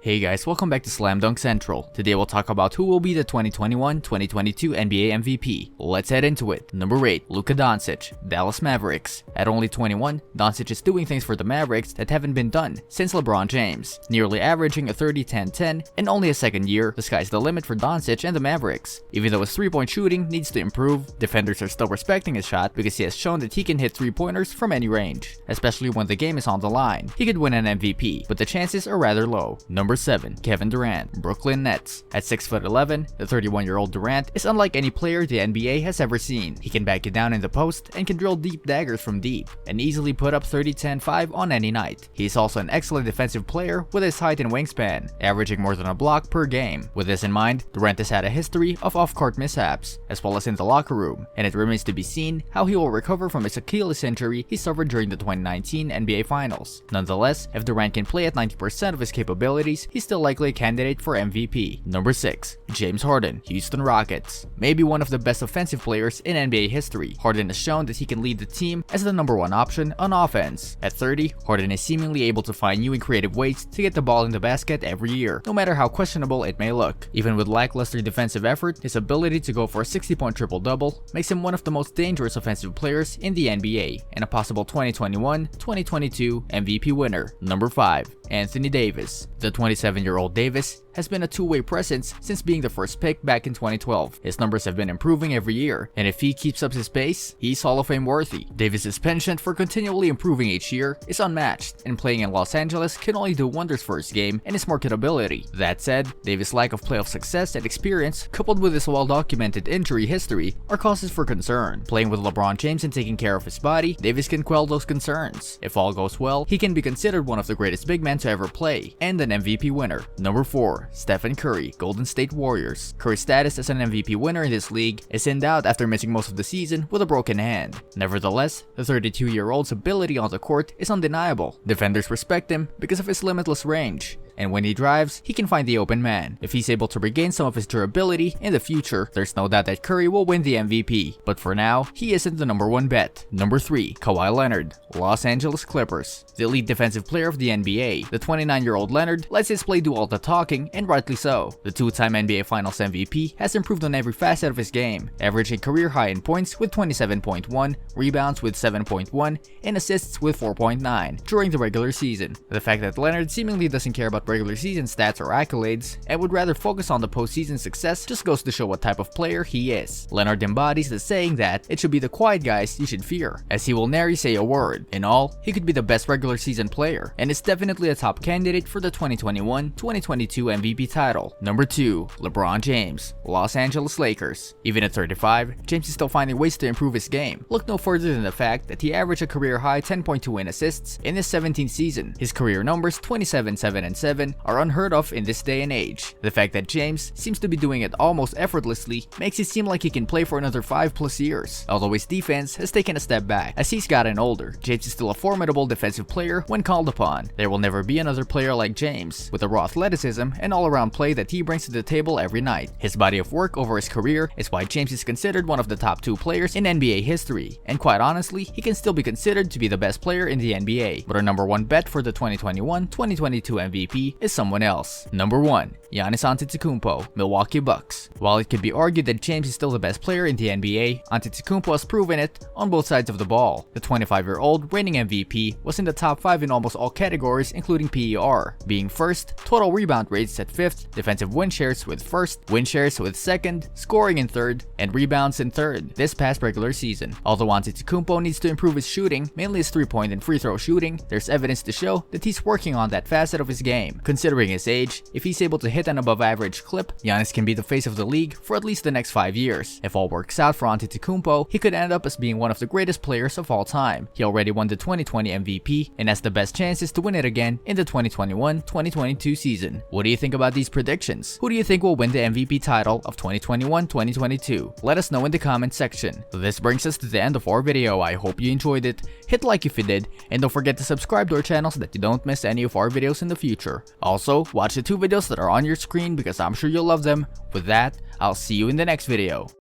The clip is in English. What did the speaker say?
Hey guys, welcome back to Slam Dunk Central. Today we'll talk about who will be the 2021-2022 NBA MVP. Let's head into it. Number 8, Luka Doncic, Dallas Mavericks. At only 21, Doncic is doing things for the Mavericks that haven't been done since LeBron James, nearly averaging a 30-10-10 in only a second year. The sky's the limit for Doncic and the Mavericks. Even though his three-point shooting needs to improve, defenders are still respecting his shot because he has shown that he can hit three-pointers from any range, especially when the game is on the line. He could win an MVP, but the chances are rather low. Number 7, Kevin Durant, Brooklyn Nets. At 6'11", the 31-year-old Durant is unlike any player the NBA has ever seen. He can back it down in the post and can drill deep daggers from deep, and easily put up 30-10-5 on any night. He is also an excellent defensive player with his height and wingspan, averaging more than a block per game. With this in mind, Durant has had a history of off-court mishaps, as well as in the locker room, and it remains to be seen how he will recover from his Achilles injury he suffered during the 2019 NBA Finals. Nonetheless, if Durant can play at 90% of his capabilities, he's still likely a candidate for MVP. Number 6, James Harden, Houston Rockets. Maybe one of the best offensive players in NBA history, Harden has shown that he can lead the team as the number 1 option on offense. At 30, Harden is seemingly able to find new and creative ways to get the ball in the basket every year, no matter how questionable it may look. Even with lackluster defensive effort, his ability to go for a 60-point triple-double makes him one of the most dangerous offensive players in the NBA, and a possible 2021-2022 MVP winner. Number 5, Anthony Davis. The 27-year-old Davis has been a two-way presence since being the first pick back in 2012. His numbers have been improving every year, and if he keeps up his pace, he's Hall of Fame worthy. Davis's penchant for continually improving each year is unmatched, and playing in Los Angeles can only do wonders for his game and his marketability. That said, Davis' lack of playoff success and experience, coupled with his well-documented injury history, are causes for concern. Playing with LeBron James and taking care of his body, Davis can quell those concerns. If all goes well, he can be considered one of the greatest big men to ever play, and an MVP winner. Number 4, Stephen Curry, Golden State Warriors. Curry's status as an MVP winner in this league is in doubt after missing most of the season with a broken hand. Nevertheless, the 32-year-old's ability on the court is undeniable. Defenders respect him because of his limitless range, and when he drives, he can find the open man. If he's able to regain some of his durability in the future, there's no doubt that Curry will win the MVP. But for now, he isn't the number 1 bet. Number 3, Kawhi Leonard, Los Angeles Clippers. The elite defensive player of the NBA, the 29-year-old Leonard lets his play do all the talking, and rightly so. The 2-time NBA Finals MVP has improved on every facet of his game, averaging career high in points with 27.1, rebounds with 7.1, and assists with 4.9 during the regular season. The fact that Leonard seemingly doesn't care about regular season stats or accolades and would rather focus on the postseason success just goes to show what type of player he is. Leonard embodies the saying that it should be the quiet guys you should fear, as he will nary say a word. In all, he could be the best regular season player, and is definitely a top candidate for the 2021-2022 MVP title. Number 2, LeBron James, Los Angeles Lakers. Even at 35, James is still finding ways to improve his game. Look no further than the fact that he averaged a career high 10.2 in assists in his 17th season. His career numbers 27, 7, and 7 are unheard of in this day and age. The fact that James seems to be doing it almost effortlessly makes it seem like he can play for another 5+ years. Although his defense has taken a step back as he's gotten older, James is still a formidable defensive player when called upon. There will never be another player like James, with the raw athleticism and all-around play that he brings to the table every night. His body of work over his career is why James is considered one of the top 2 players in NBA history, and quite honestly, he can still be considered to be the best player in the NBA. But our number 1 bet for the 2021-2022 MVP is someone else. Number 1, Giannis Antetokounmpo, Milwaukee Bucks. While it could be argued that James is still the best player in the NBA, Antetokounmpo has proven it on both sides of the ball. The 25-year-old reigning MVP was in the top 5 in almost all categories, including PER, being first, total rebound rates at 5th, defensive win shares with 1st, win shares with 2nd, scoring in 3rd, and rebounds in 3rd this past regular season. Although Antetokounmpo needs to improve his shooting, mainly his 3-point and free throw shooting, there's evidence to show that he's working on that facet of his game. Considering his age, if he's able to hit an above average clip, Giannis can be the face of the league for at least the next 5 years. If all works out for Antetokounmpo, he could end up as being one of the greatest players of all time. He already won the 2020 MVP and has the best chances to win it again in the 2021-2022 season. What do you think about these predictions? Who do you think will win the MVP title of 2021-2022? Let us know in the comment section. This brings us to the end of our video. I hope you enjoyed it. Hit like if you did, and don't forget to subscribe to our channel so that you don't miss any of our videos in the future. Also, watch the 2 videos that are on your screen because I'm sure you'll love them. With that, I'll see you in the next video.